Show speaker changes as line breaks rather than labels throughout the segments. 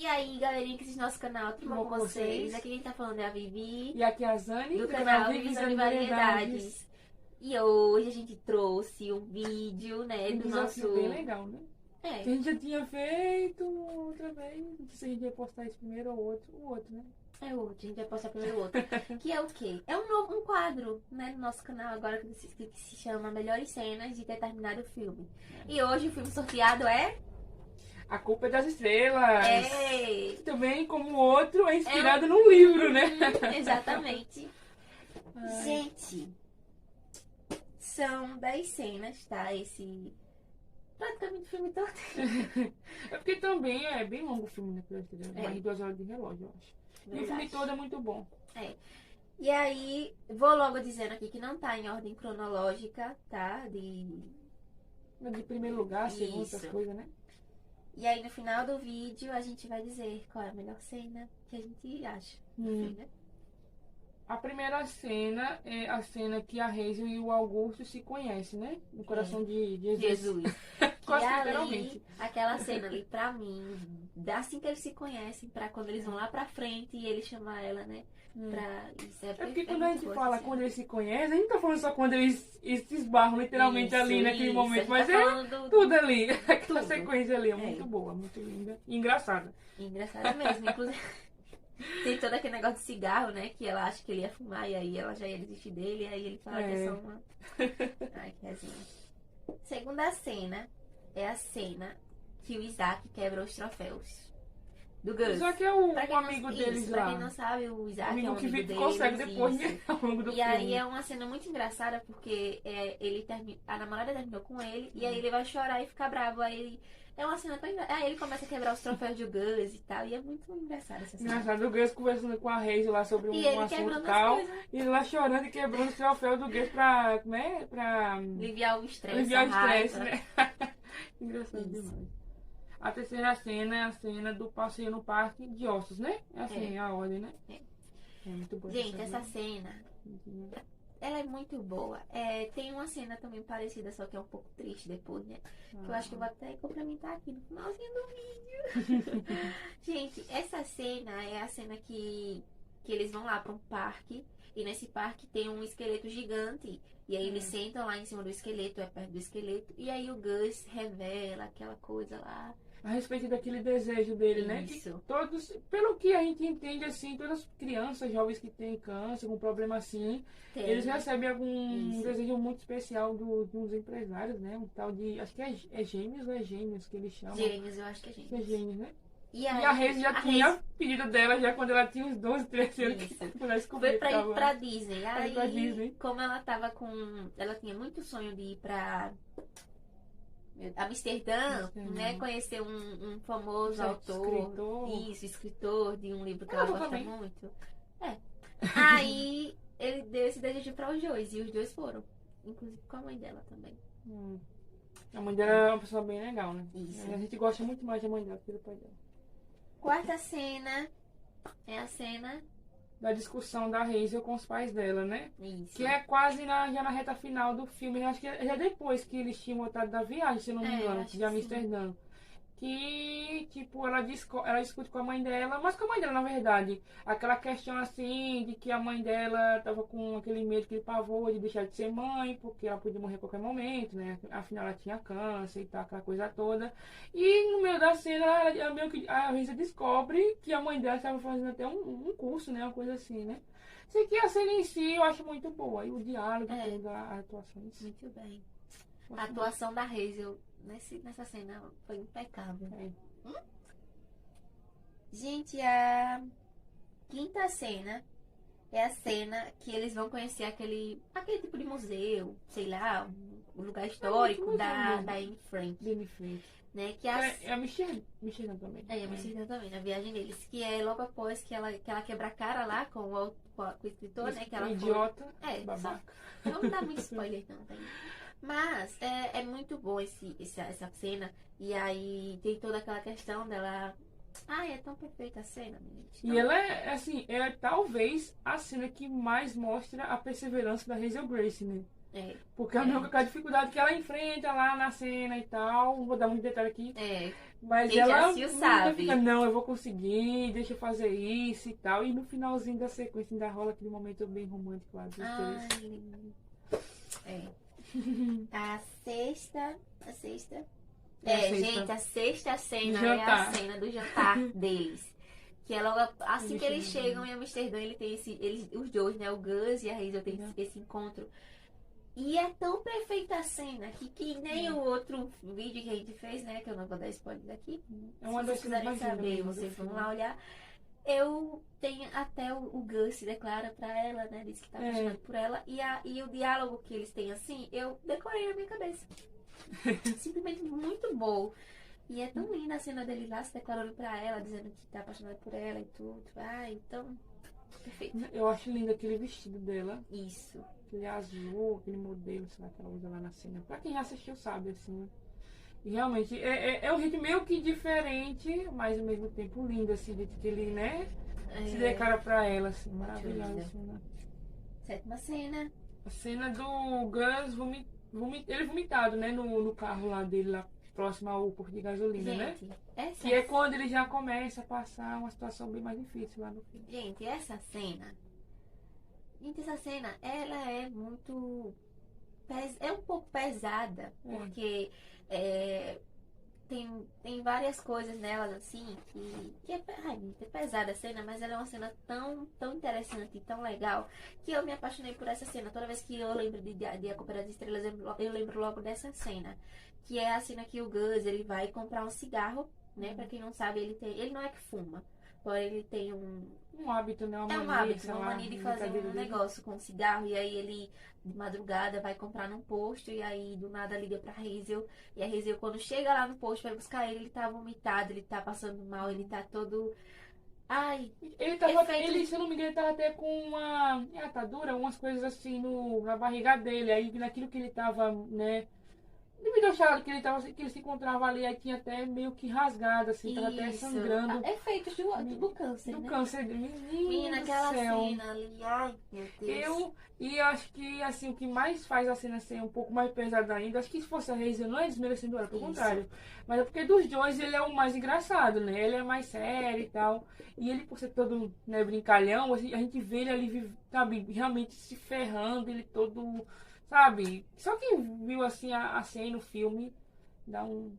E aí, galerinha que assiste nosso canal, tudo bom com vocês?
vocês?
Aqui quem tá falando é a Vivi,
E aqui é a Zani,
do canal Vivi Zani Variedades. E hoje a gente trouxe um vídeo, né,
Um
do
desafio
nosso...
bem legal, né?
É,
Que a gente já tinha feito outra vez. Não sei se a gente ia postar esse primeiro ou o outro, né?
é outro, a gente vai postar primeiro o outro. Que é o quê? É um quadro, né, no nosso canal agora que se chama Melhores Cenas de Determinado Filme. E hoje o filme sorteado é...
A Culpa é das Estrelas.
É...
Também, como o outro, é inspirado num livro, né?
Exatamente.
Ai.
Gente, são 10 cenas, tá? Esse... praticamente o filme todo.
É porque também é bem longo o filme, né?
É.
Mais de 2 horas de relógio, eu acho. E o
Verdade.
filme todo é muito bom.
É. E aí, vou logo dizendo aqui que não tá em ordem cronológica, tá?
Mas de primeiro lugar, segundo, essas
Isso.
coisas, né?
E aí, no final do vídeo, a gente vai dizer qual é a melhor cena que a gente acha. Enfim, né?
A primeira cena é a cena que a Hazel e o Augusto se conhecem, né? No coração de Jesus.
Jesus. Que
Quase
ali,
literalmente.
aquela cena ali, pra mim, assim que eles se conhecem, pra quando eles vão lá pra frente e ele chama ela, né? Pra... Isso
É porque quando a
muito
gente
boa
fala
essa
quando
cena.
eles se conhecem, a gente tá falando só quando eles se esbarram literalmente ali naquele
Isso,
momento.
a gente
Mas
tá
é
falando
tudo ali. Aquela
tudo.
sequência ali é
É.
muito boa, muito linda e engraçada.
Engraçado mesmo, inclusive. Tem todo aquele negócio de cigarro, né? Que ela acha que ele ia fumar e aí ela já ia desistir dele. E aí ele fala que é só uma. Ai, que resinha. Segunda cena é a cena que o Isaac quebra os troféus do Gus.
Só que é o
Pra quem não-
amigo
isso,
deles
pra
lá.
quem não sabe, o Isaac
Amigo
é um
que
amigo deles.
consegue depois,
isso.
né? Ao longo do
E
filme.
aí é uma cena muito engraçada porque a namorada terminou com ele e aí ele vai chorar e ficar bravo. É uma cena tão engraçada. Aí ele começa a quebrar os troféus do Gus e tal. E é muito engraçado essa cena.
Engraçado, o Gus conversando com a Hazel lá sobre
E
um
ele
assunto
quebrando as
tal.
coisas.
E ele lá chorando e quebrando os troféus do Gus pra. Como é? Pra
Aliviar o estresse,
aliviar
a
o estresse,
raiva.
né? Engraçado
Isso.
demais. A terceira cena é a cena do passeio no parque de ossos, né? É assim, a ordem, né?
É.
É muito boa
Gente, essa
cena.
cena, ela é muito boa. Tem uma cena também parecida, só que é um pouco triste depois, né? Que eu acho que eu vou até complementar aqui no finalzinho do vídeo. Gente, essa cena é a cena que eles vão lá pra um parque. E nesse parque tem um esqueleto gigante. E aí eles sentam lá em cima do esqueleto, perto do esqueleto. E aí o Gus revela aquela coisa lá.
A respeito daquele desejo dele, né? Que
Isso.
todos, pelo que a gente entende, assim, todas as crianças, jovens que têm câncer, algum problema assim,
Tem.
eles recebem algum
Isso.
desejo muito especial dos empresários, né? Um tal de, acho que é gêmeos ou é gêmeos que eles chamam?
Gêmeos, eu acho que é
Acho que
gêmeos.
é gêmeos, né?
E
E
aí,
a Hazel já
a
tinha
Hazel
pedido dela já quando ela tinha uns 12, 13 anos
Isso.
que pudesse descobrir.
foi pra
que
ir
tava-
pra Disney.
Pra ir
Aí,
pra Disney.
como ela tava com... Ela tinha muito sonho de ir pra Amsterdã,
Amsterdã.
né? Conhecer um famoso
Certo,
autor.
escritor.
Isso, escritor de um livro que
Ela
ela gosta
também.
muito. Aí, ele deu esse desejo para os dois. E os dois foram. Inclusive com a mãe dela também.
A mãe dela é uma pessoa bem legal, né?
Isso.
A gente gosta muito mais da mãe dela que do pai dela.
Quarta cena é a cena...
Da discussão da Hazel com os pais dela, né?
Isso.
Que é quase já na reta final do filme. Acho que é depois que eles tinham voltado da viagem, se eu não me engano,
acho
de
que
Amsterdã. Que, tipo, ela discute com a mãe dela, mas com a mãe dela, na verdade. Aquela questão, assim, de que a mãe dela tava com aquele medo, aquele pavor de deixar de ser mãe, porque ela podia morrer a qualquer momento, né? Afinal, ela tinha câncer e tal, aquela coisa toda. E no meio da cena, ela meio que a Risa descobre que a mãe dela estava fazendo até um curso, né? Uma coisa assim, né? Sei que a cena em si eu acho muito boa. E o diálogo, toda a atuação em si.
Muito bem.
Gosto
A atuação da Hazel nessa cena foi impecável.
muito.
Gente, a quinta cena é a cena que eles vão conhecer aquele tipo de museu, sei lá, um lugar histórico
museu
da
mesmo.
Anne Frank,
Bem feito.
né? Que
É a Michelle também.
a Amsterdã também, na viagem deles, que é logo após que ela quebra a cara lá com o escritor, né? Que ela
Idiota,
É,
babaca.
Não vamos dar muito spoiler não, tá? Mas é muito bom essa cena. E aí tem toda aquela questão dela. Ai, é tão perfeita a cena, gente.
E ela é talvez a cena que mais mostra a perseverança da Hazel Grace, né?
É.
Porque é a dificuldade que ela enfrenta lá na cena e tal. Não vou dar muito detalhe aqui.
É.
Mas
Quem já
ela
assistiu sabe.
fica, não, eu vou conseguir, deixa eu fazer isso e tal. E no finalzinho da sequência ainda rola aquele momento bem romântico lá dos dois.
Ai, é. A sexta.
É a sexta.
Gente, a sexta cena é a
Jantar.
cena do jantar deles. Que é logo assim que eles
Amsterdã.
chegam em Amsterdã, ele tem os dois, né? O Gus e a Hazel tem esse encontro. E é tão perfeita a cena que nem o outro vídeo que a gente fez, né? Que eu não vou dar spoiler daqui.
É uma
Se
das
vocês quiserem
cenas mais
saber,
lindas do
vocês vão
filme.
lá olhar. Eu tenho até o Gus se declara pra ela, né? Diz que tá apaixonado por ela. E o diálogo que eles têm assim, eu decorei na minha cabeça. Simplesmente muito bom. E é tão linda a cena dele lá se declarando pra ela, dizendo que tá apaixonado por ela e tudo. Ai, então. Perfeito.
Eu acho lindo aquele vestido dela.
Isso.
Aquele azul, aquele modelo, sei lá, que ela usa lá na cena. Pra quem já assistiu sabe, assim. E realmente é um ritmo meio que diferente, mas ao mesmo tempo lindo, assim, de que ele, né? Se declara pra ela, assim, maravilhosa
linda.
a cena.
Sétima cena.
A cena do Gus ele vomitado, né? No carro lá dele, lá próximo ao posto de gasolina, né?
Gente, essa
Que é quando ele já começa a passar uma situação bem mais difícil lá no filme.
Gente, essa cena. Gente, essa cena, ela é muito. É um pouco pesada, porque tem várias coisas nelas assim que é pesada a cena, mas ela é uma cena tão interessante e tão legal que eu me apaixonei por essa cena. Toda vez que eu lembro de A Culpa das Estrelas, eu lembro logo dessa cena. Que é a cena que o Gus ele vai comprar um cigarro, né? Pra quem não sabe, ele não é que fuma, porém ele tem
um hábito, né?
Uma mania de fazer um negócio com cigarro. E aí ele, de madrugada, vai comprar num posto. E aí, do nada, liga pra Hazel. E a Hazel, quando chega lá no posto, vai buscar ele tá vomitado, ele tá passando mal, ele tá todo... Ai,
ele, se eu não me engano, ele tava até com uma atadura, umas coisas assim na barriga dele. Aí, naquilo que ele tava, né... Devido ao achado que ele se encontrava ali, aí tinha até meio que rasgado, assim, tava até sangrando.
Efeitos do câncer,
Do
né?
câncer de
Menina, aquela cena ali, ai, meu Deus.
Eu acho que, assim, o que mais faz a cena ser um pouco mais pesada ainda, acho que se fosse a Hazel, não é desmerecendo ela, pelo contrário. Mas é porque dos dois ele é o mais engraçado, né? Ele é mais sério e tal. E ele, por ser todo, né, brincalhão, a gente vê ele ali, sabe, realmente se ferrando, ele todo... Sabe? Só quem viu assim a cena no filme dá um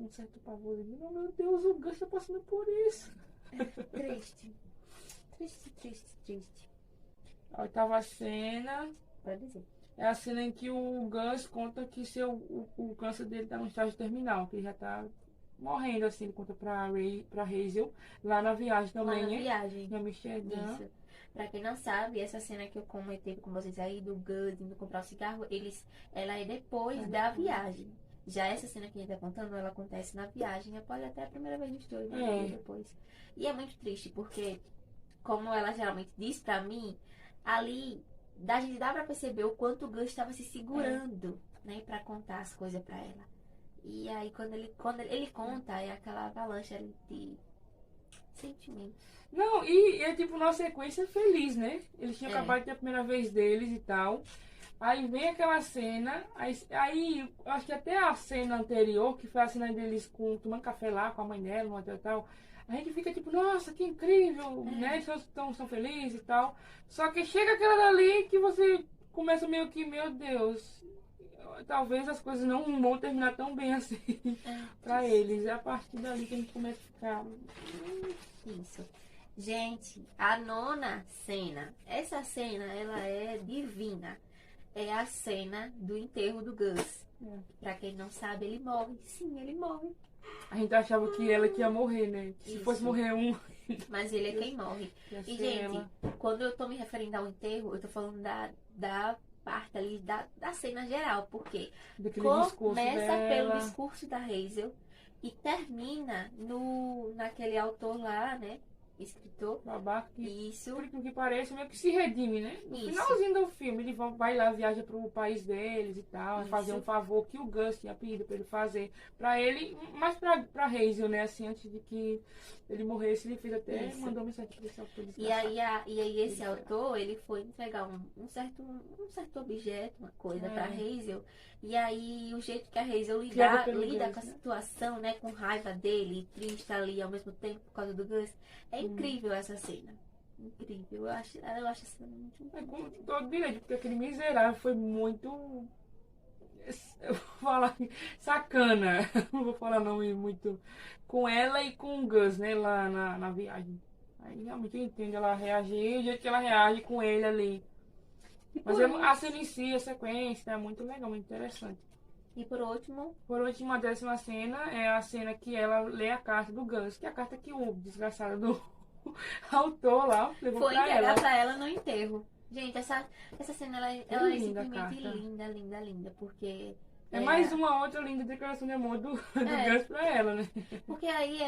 certo pavor. Oh, meu Deus, o Gus tá passando por isso.
Triste.
A oitava cena
Pode dizer.
é a cena em que o Gus conta que o câncer dele tá no estágio terminal, que ele já tá morrendo, assim, ele conta pra Hazel, lá na viagem também,
Lá na
né?
viagem.
Na Amsterdã.
Isso. Pra quem não sabe, essa cena que eu comentei com vocês aí, do Gus indo comprar o cigarro, ela é depois da viagem. Já essa cena que a gente tá contando, ela acontece na viagem, pode até a primeira vez dos dois, né? Depois. E é muito triste, porque, como ela geralmente diz pra mim, ali, a gente dá pra perceber o quanto o Gus estava se segurando, né? Pra contar as coisas pra ela. E aí, quando ele conta, é aquela avalanche de sentimentos.
Não, e é tipo uma sequência feliz, né? Eles tinham acabado de ter a primeira vez deles e tal. Aí vem aquela cena, aí acho que até a cena anterior, que foi a cena deles tomando café lá com a mãe dela, no hotel e tal, a gente fica tipo, nossa, que incrível, né? Estão felizes e tal. Só que chega aquela dali que você começa meio que, meu Deus, talvez as coisas não vão terminar tão bem assim pra eles. É a partir dali que a gente começa a ficar...
Isso. Gente, a nona cena. Essa cena, ela é divina. É a cena do enterro do Gus. Pra quem não sabe, ele morre. Sim, ele morre.
A gente achava que ela que ia morrer, né? Se fosse morrer um...
Mas ele é quem morre. E, gente, quando eu tô me referindo ao enterro, eu tô falando da parte ali, da cena geral. Porque começa pelo discurso da Hazel e termina naquele autor lá, né? escritor.
Babaca que,
Isso.
por que parece, meio que se redime, né? No
Isso.
finalzinho do filme, ele vai lá, viaja pro país deles e tal, vai fazer
Isso.
um favor que o Gus tinha pedido pra ele fazer pra ele, mas pra Hazel, né? Assim, antes de que ele morresse, ele fez até,
Isso.
mandou mensagem pra esse autor
E aí,
desgraçado.
e aí esse autor, ele foi entregar um certo objeto, uma coisa pra Hazel. E aí o jeito que a Hazel
Criada pelo
lida
Gus,
com a
né?
situação, né? Com raiva dele, triste ali ao mesmo tempo por causa do Gus. É incrível essa cena. Incrível. Eu acho essa cena muito
É com todo direito, porque aquele miserável foi muito. Eu vou falar aqui, sacana. Não vou falar não muito. Com ela e com o Gus, né? Lá na viagem. Aí realmente eu entendo ela reagir, o jeito que ela reage com ele ali. Mas a cena em si, a sequência, é muito legal, muito interessante.
E por último,
Por último, a 10ª cena é a cena que ela lê a carta do Gus, que é a carta que o desgraçado do autor lá levou
foi
pra
entregar
ela.
pra ela no enterro. Gente, essa cena ela é
linda a
simplesmente
carta.
linda, linda, linda. Porque.
É mais uma outra linda declaração de amor do Gus pra ela, né?
Porque aí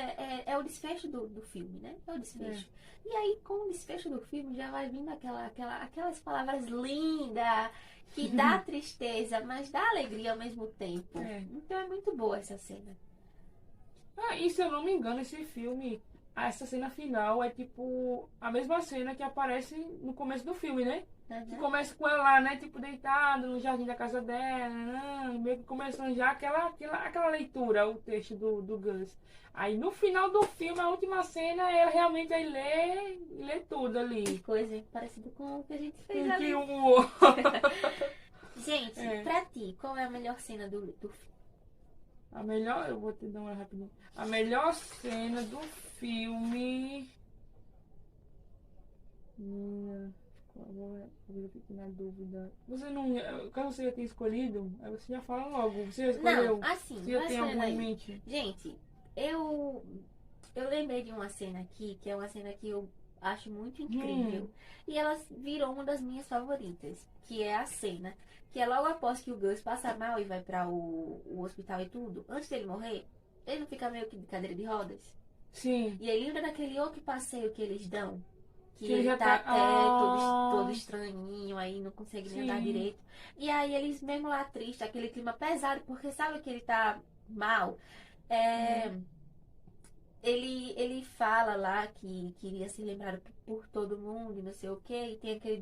é o desfecho do filme, né? É o desfecho. E aí, com o desfecho do filme, já vai vindo aquelas palavras lindas, que dá tristeza, mas dá alegria ao mesmo tempo. Então é muito boa essa cena.
Ah, e se eu não me engano, esse filme, essa cena final é tipo a mesma cena que aparece no começo do filme, né? Que começa com ela lá, né? Tipo, deitada no jardim da casa dela, meio que começando já aquela leitura, o texto do Gus. Aí no final do filme, a última cena, ela realmente aí lê tudo ali.
Que coisa parecida com o que a gente fez
Que
ali. Gente, pra ti, qual é a melhor cena do filme?
A melhor, eu vou te dar uma rapidinho. A melhor cena do filme. Agora eu fico na dúvida. Você não. Caso você já tenha escolhido, aí você já fala logo. Você já escolheu?
Não, assim,
Você já tem alguma em mente?
Gente, eu lembrei de uma cena aqui, que é uma cena que eu acho muito incrível. E ela virou uma das minhas favoritas. Que é a cena que é logo após que o Gus passa mal e vai para o hospital e tudo. Antes dele morrer, ele não fica meio que de cadeira de rodas.
Sim.
E aí lembra daquele outro passeio que eles dão? Que
Que
ele
já
tá
tá-
até todo estranhinho, aí não consegue nem andar
Sim.
direito. E aí eles mesmo lá triste, aquele clima pesado, porque sabe que ele tá mal. Ele fala lá que queria ser lembrado por todo mundo e não sei o que. E tem aquele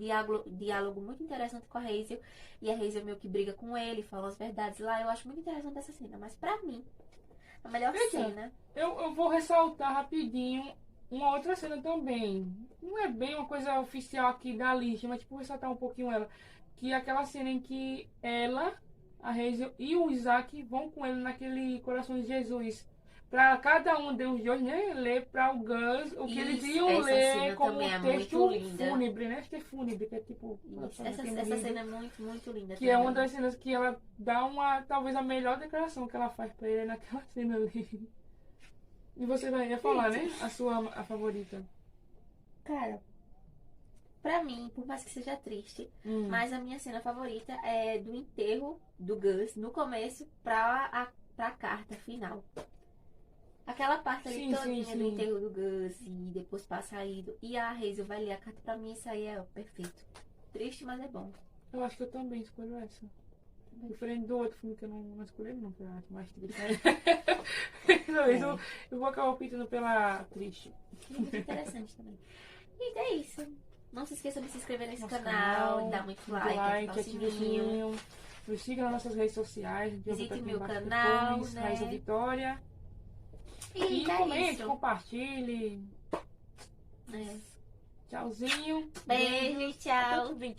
diálogo muito interessante com a Hazel. E a Hazel meio que briga com ele, fala as verdades lá. Eu acho muito interessante essa cena. Mas pra mim, a melhor cena...
Eu vou ressaltar rapidinho uma outra cena também. Não é bem uma coisa oficial aqui da lista, mas tipo, ressaltar um pouquinho ela. Que é aquela cena em que ela, a Hazel e o Isaac vão com ele naquele Coração de Jesus. Pra cada um dos dois, né, ler pra o Gus o que eles iam ler como texto fúnebre, né? Acho que é fúnebre, que é tipo...
Essa cena é muito, muito linda.
Que é uma das cenas que ela dá talvez a melhor declaração que ela faz pra ele naquela cena ali. E você ia falar, né? A favorita.
Cara, pra mim, por mais que seja triste, mas a minha cena favorita é do enterro do Gus, no começo, pra carta final. Aquela parte ali todinha do enterro do Gus e depois passa ido. E a Hazel vai ler a carta pra mim, isso aí é perfeito. Triste, mas é bom.
Eu acho que eu também escolho essa. Diferente do outro filme que eu não escolhi, não, que eu acho mais triste. Talvez eu vou acabar optando pela triste.
Muito interessante também. E é isso. Não se esqueça de se inscrever nesse canal, dar muito like, ativar o sininho.
Nos siga nas nossas redes sociais.
Visite meu canal,
depois,
né?
Raíssa Vitória. E comente, compartilhe. Tchauzinho.
Beijo, tchau.
Tudo bem.